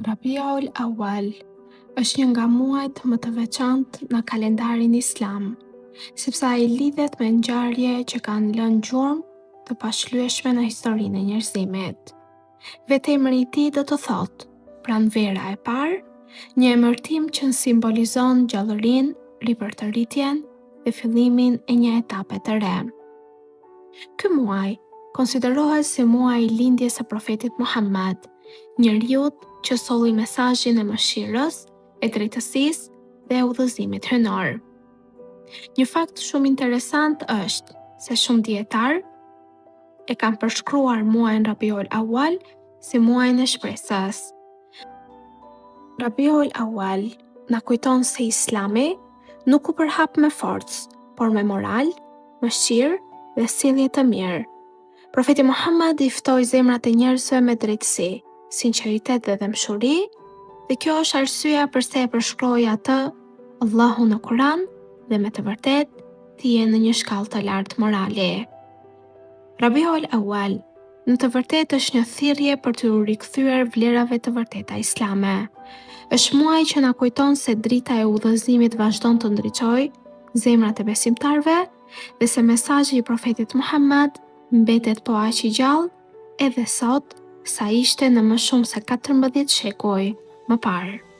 Rabiul Awwal është një nga muajt më të veçantë në kalendarin islam, sepse ai lidhet me ngjarje që kanë lënë gjurmë të pashlyeshme në historinë e njerëzimit. Vetë emri i tij do të thotë pranvera e parë, një emërtim që simbolizon gjallërinë, ripërtëritjen dhe fillimin e një etape të re. Ky muaj konsiderohet si muaji i lindjes së profetit Muhammed, njeriut që solli mesazhin e mëshirës, e drejtësisë dhe udhëzimit hynor. Një fakt shumë interesant është se shumë dietar e kanë përshkruar muajin Rabiul Awwal si muajin e shpresës. Rabiul Awwal na kujton se Islami nuk u përhap me forcë, por me moral, mëshirë dhe sjellje të mirë. Profeti Muhammed i ftoi zemrat e njerëzve me drejtësi, sinqeritet dhe dëmshuri, dhe kjo është arsyeja pse e përshkroi atë Allahu në Kur'an dhe me të vërtetë ti je në një shkallë të lartë morali. Rabiul Awwal në të vërtetë është një thirrje për të rikthyer vlerave të vërteta islame. Është muaj që na kujton se drita e udhëzimit vazhdon të ndriçojë zemrat e besimtarëve dhe se mesazhi i profetit Muhammed mbetet po aq i gjallë edhe sot sa ishte në më shumë se 14 shekuj më parë.